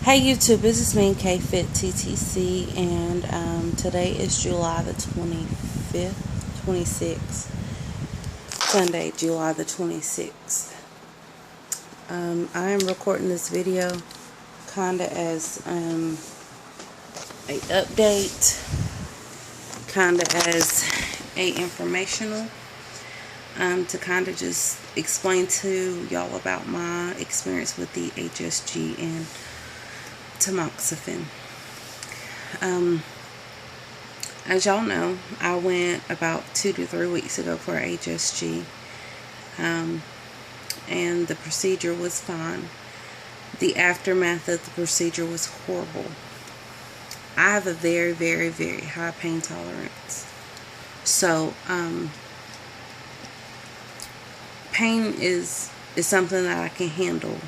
Hey YouTube, this is me, KFitTTC, and today is July the 25th, 26th, Sunday, July the 26th. I am recording this video kinda as a update, kinda as a informational, to kinda just explain to y'all about my experience with the HSG and Tamoxifen. As y'all know, I went about 2 to 3 weeks ago for HSG, and the procedure was fine. The aftermath of the procedure was horrible. I have a very, very, very high pain tolerance. So, pain is something that I can handle.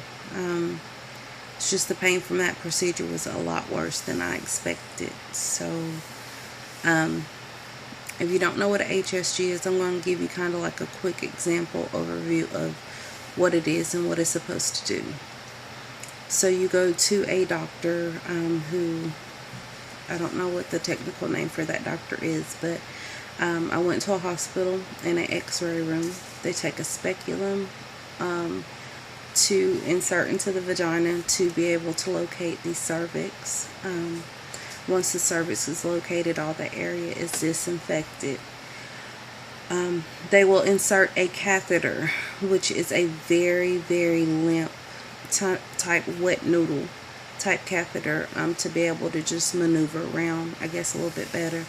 It's just the pain from that procedure was a lot worse than I expected. So, if you don't know what a HSG is, I'm going to give you kind of like a quick example overview of what it is and what it's supposed to do. So you go to a doctor who, I don't know what the technical name for that doctor is, but I went to a hospital in an x-ray room. They take a speculum to insert into the vagina to be able to locate the cervix. Once the cervix is located, all the area is disinfected. They will insert a catheter, which is a very, very limp type wet noodle type catheter, to be able to just maneuver around, I guess, a little bit better.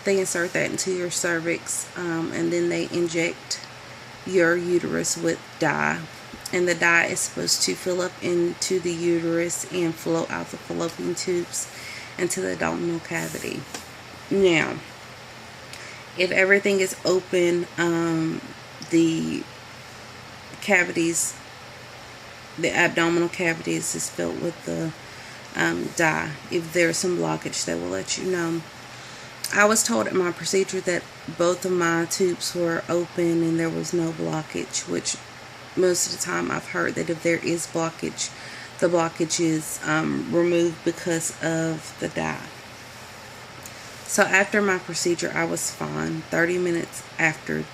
They insert that into your cervix, and then they inject your uterus with dye. And the dye is supposed to fill up into the uterus and flow out the fallopian tubes into the abdominal cavity. Now, if everything is open, the cavities, the abdominal cavities is filled with the dye. If there's some blockage, they will let you know. I was told at my procedure that both of my tubes were open and there was no blockage, which most of the time I've heard that if there is blockage, the blockage is removed because of the dye. So after my procedure, I was fine. 30 minutes after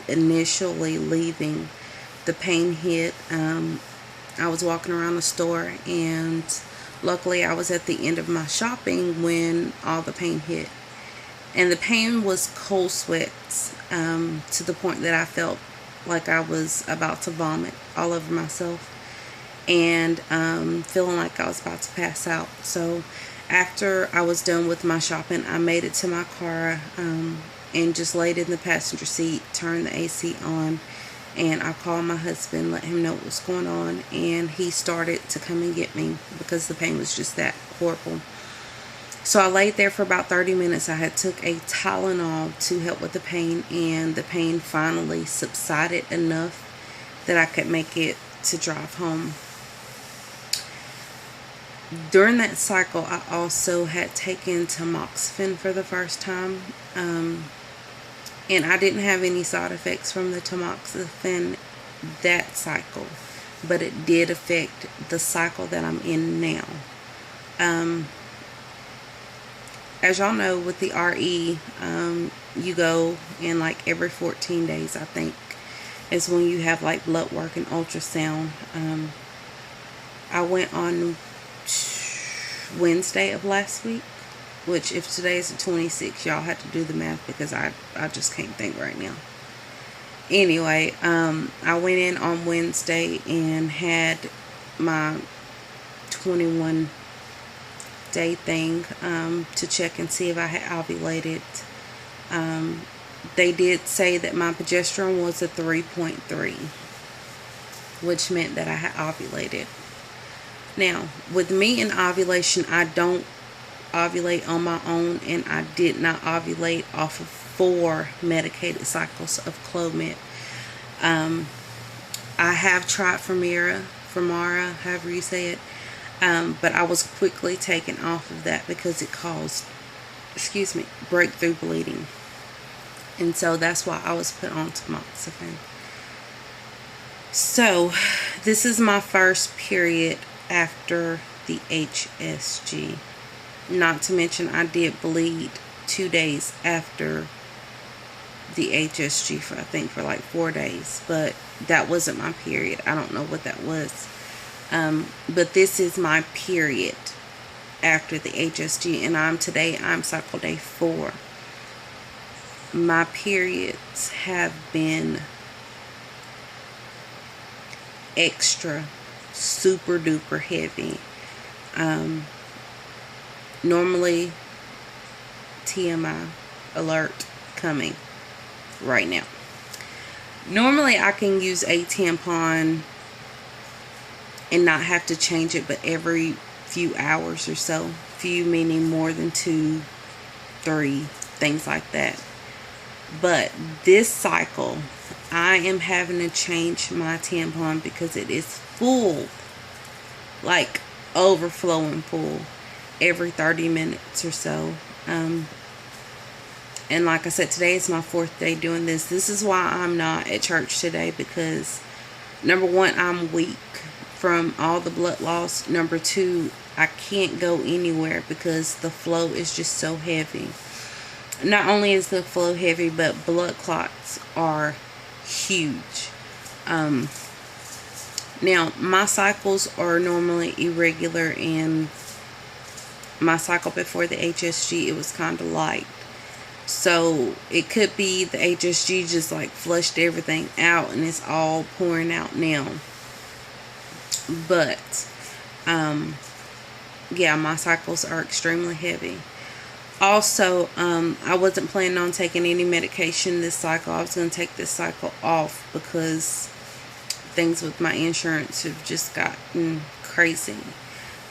initially leaving, the pain hit. I was walking around the store, and luckily I was at the end of my shopping when all the pain hit. And the pain was cold sweats, to the point that I felt like I was about to vomit all over myself, and feeling like I was about to pass out. So after I was done with my shopping, I made it to my car, and just laid in the passenger seat, turned the AC on, and I called my husband, let him know what was going on, and he started to come and get me because the pain was just that horrible. So I laid there for about 30 minutes. I had took a Tylenol to help with the pain, and the pain finally subsided enough that I could make it to drive home. During that cycle, I also had taken Tamoxifen for the first time, and I didn't have any side effects from the Tamoxifen that cycle, but it did affect the cycle that I'm in now. As y'all know, with the RE, you go in like every 14 days, I think, is when you have like blood work and ultrasound. I went on Wednesday of last week, which if today is the 26th, y'all have to do the math because I just can't think right now. Anyway, I went in on Wednesday and had my 21-day thing, to check and see if I had ovulated. They did say that my progesterone was a 3.3, which meant that I had ovulated. Now, with me in ovulation, I don't ovulate on my own, and I did not ovulate off of 4 medicated cycles of Clomid. I have tried Femara, however you say it, but I was quickly taken off of that because it caused, breakthrough bleeding. And so that's why I was put on Tamoxifen. So this is my first period after the HSG. Not to mention, I did bleed 2 days after the HSG for, I think, for like 4 days, but that wasn't my period. I don't know what that was. But this is my period after the HSG, and I'm cycle day 4. My periods have been extra super duper heavy. Normally, TMI alert coming right now. Normally I can use a tampon and not have to change it, but every few hours or so. Few meaning more than 2, 3, things like that. But this cycle, I am having to change my tampon because it is full, like overflowing full, every 30 minutes or so. And like I said, today is my 4th day doing this. This is why I'm not at church today, because number 1, I'm weak from all the blood loss. Number 2, I can't go anywhere because the flow is just so heavy. Not only is the flow heavy, but blood clots are huge. Now, my cycles are normally irregular, and my cycle before the HSG, it was kind of light. So it could be the HSG just like flushed everything out and it's all pouring out now. But yeah, my cycles are extremely heavy. Also, I wasn't planning on taking any medication this cycle. I was going to take this cycle off because things with my insurance have just gotten crazy.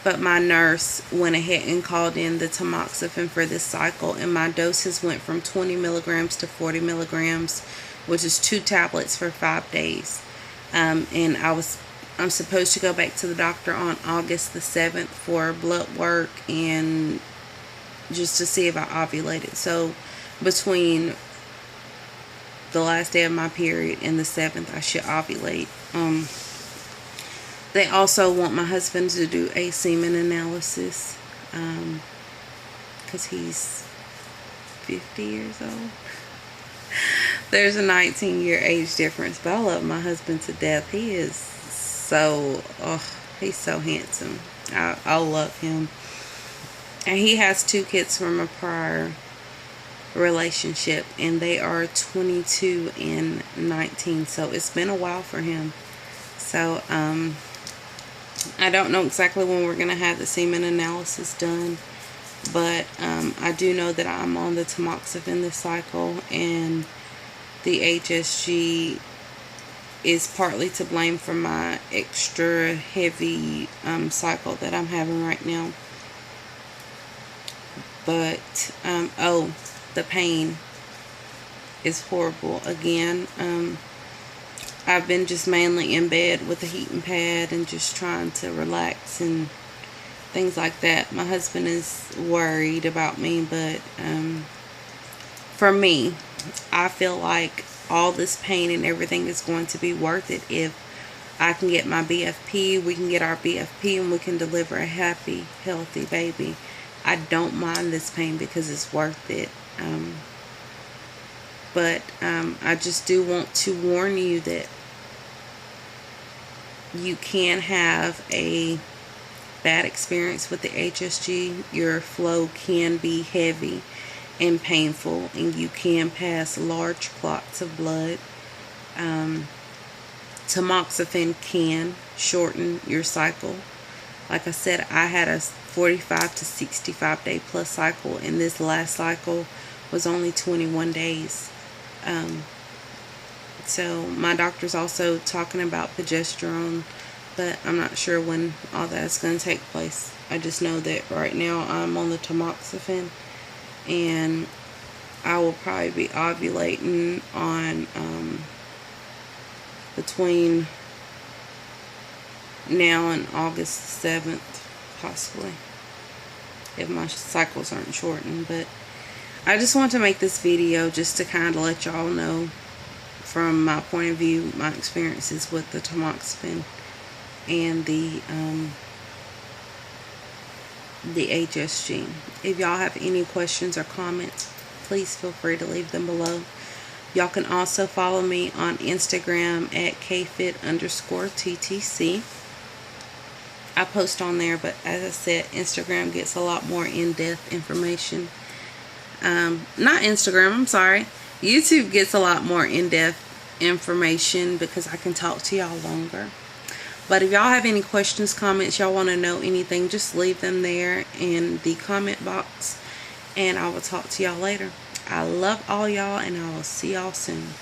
But my nurse went ahead and called in the Tamoxifen for this cycle, and my doses went from 20 milligrams to 40 milligrams, which is 2 tablets for 5 days. And I'm supposed to go back to the doctor on August the 7th for blood work and just to see if I ovulated. So between the last day of my period and the 7th, I should ovulate. They also want my husband to do a semen analysis because he's 50 years old. There's a 19-year age difference, but I love my husband to death. He is he's so handsome. I love him. And he has 2 kids from a prior relationship, and they are 22 and 19, so it's been a while for him. So I don't know exactly when we're going to have the semen analysis done, but I do know that I'm on the Tamoxifen this cycle, and the HSG is partly to blame for my extra heavy cycle that I'm having right now. But the pain is horrible again. I've been just mainly in bed with a heating pad and just trying to relax and things like that. My husband is worried about me, but for me, I feel like all this pain and everything is going to be worth it if I can get my BFP, we can get our BFP, and we can deliver a happy, healthy baby. I don't mind this pain because it's worth it. But I just do want to warn you that you can have a bad experience with the HSG. Your flow can be heavy and painful, and you can pass large clots of blood. Tamoxifen can shorten your cycle. Like I said, I had a 45 to 65 day plus cycle, and this last cycle was only 21 days. So my doctor's also talking about progesterone, but I'm not sure when all that's going to take place. I just know that right now I'm on the Tamoxifen, and I will probably be ovulating on between now and August 7th, possibly, if my cycles aren't shortened. But I just want to make this video just to kind of let y'all know from my point of view, my experiences with the Tamoxifen and the the HS gene. If y'all have any questions or comments, please feel free to leave them below. Y'all can also follow me on Instagram at kfit_ttc. I post on there, but as I said, Instagram gets a lot more in-depth information. Not Instagram, I'm sorry. YouTube gets a lot more in-depth information because I can talk to y'all longer. But if y'all have any questions, comments, y'all want to know anything, just leave them there in the comment box, and I will talk to y'all later. I love all y'all, and I will see y'all soon.